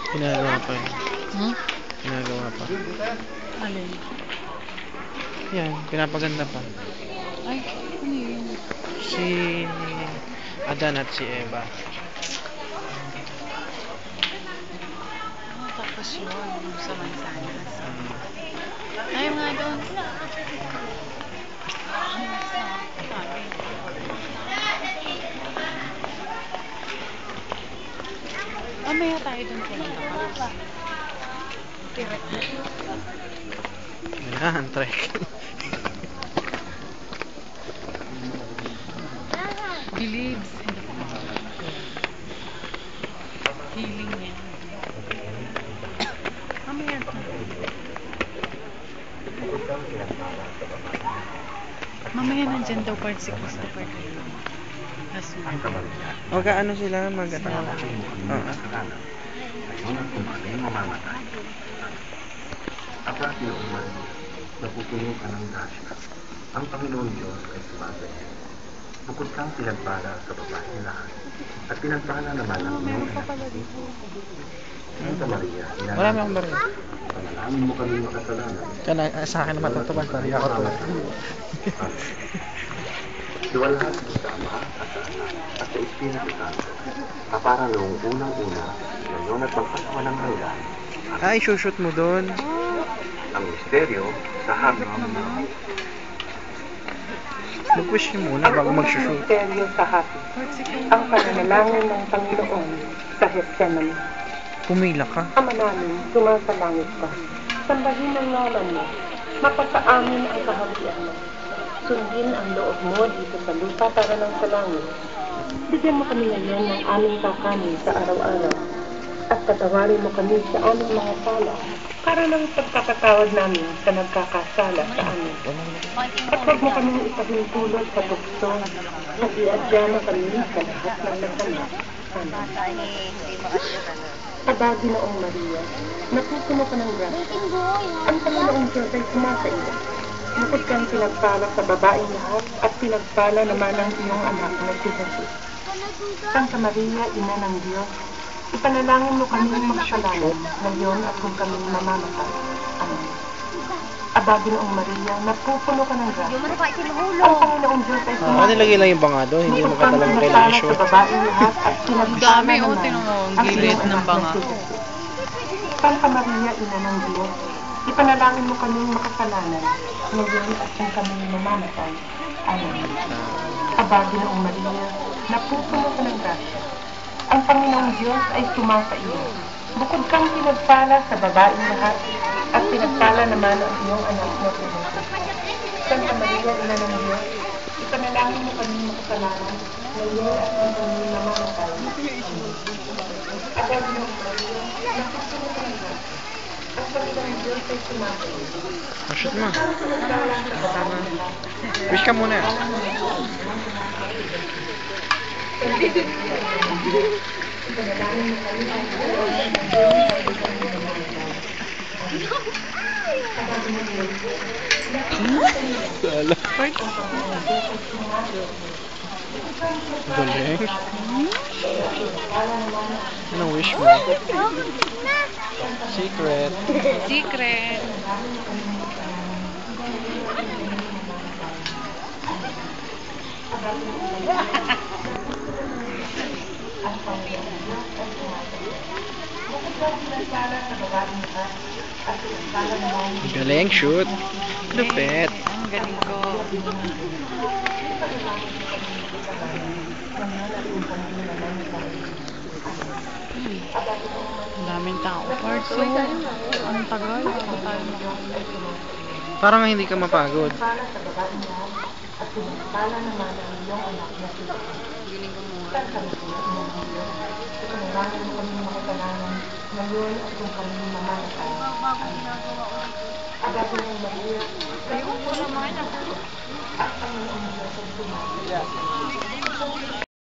Ginagawa pa yun. Ginagawa pa. Alin? Yan, pinapaganda pa. Ay, ano yun? Si Adan at si Eva. Tapos yun, sa Manzanas. Ay, mga doon. Mamaya tayo doon pumunta ka. Ayan, trek. Believes. Healing niya. Mamaya tayo. Mamaya nandyan daw part si Christopher kayo. Mag-ano sila, mag-atawa. Oo. At yun man, napupuno ka ng grasya. Ang Panginoon Diyos ay sumasayo. Bukod kang pinagpala sa babae lahat, at pinagpala naman ang iyong anak. Santa Maria, Marami akong baril. panalangin mo kami makasalanan. Sa akin naman tutupan, pari ako to. Iwalhati sa Ama at sa Anak at sa Espiritu Santo, kapara noong unang-una, ngayon at magpaswalang hanggan. Ay, shoot mo doon. Ang misteryo sa hanggang Mag-wish niyo muna bago mag-shoot. Misteryo sa hati. Ang pananalangin ng Panginoon sa Gethsemane. Pumila ka. Ama namin, sumasalangit ka. Sambahin ang ngalan mo. Mapasaamin ang kaharian mo. Sundin ang loob mo dito sa lupa para ng sa langit. Bigyan mo kami ngayon ng aming kakanin sa araw-araw. At patawarin mo kami sa aming mga sala para ng pagkakatawad namin sa nagkakasala sa amin. At huwag mo kami ipahintulot sa tukso at iadya mo kami sa lahat ng masama. Amen. Abagi noong Maria, napupuno ka ng grasya. Ang Panginoong Diyos ay sumasa iyo. Bukod kang pinagpala sa babaeng lahat at pinagpala naman ang iyong anak na si Jesus. Santa Maria, Ina ng Diyos, ipanalangin mo kami magsalanan ngayon at kung kami mamamatay. Amen. Abagi noong Maria, napupuno ka ng grasya. Ang Panginoong Diyos ay sumasa. Nilagay lang yung banga doon, hindi naman ka talagang kailangan i-shoot. Ang dami, tinan mo, ang gilid ng banga. Santa Maria, Ina ng Diyos, ipanalangin mo kaming makasalanan, ngayon at kung kami mamamatay. Amen. Abagi noong Maria, napupuno ka ng grasya. Ang Panginoong Diyos ay sumasa iyo. Bukod kang pinagpala sa babaeng lahat, at pinagpala naman ang iyong anak na si Jesus. Santa Maria, Ina ng Diyos, ipanalangin mo kaming makasalanan, ngayon at kung kami mamamatay. Abagi noong Maria, napupuno ka ng grasya. Ang Panginoong Diyos ay sumasa iyo. Shoot mo. Wish ka muna. Sala. Galing. Anong wish mo? Secret. Secret. Galing, shoot. Lupit. Ang galing ko. Ang daming tao. Parts, so, ang tagal. Ako tayo Parang hindi ka mapagod. At pinagpala naman ang iyong anak na si Jesus. Santa Maria, ipanalangin mo kami makasalanan ngayon at kung kami mamamatay. Abagi ng Maria, napupuno ka ng grasya. Ang Panginoong Diyos ay sumasa iyo.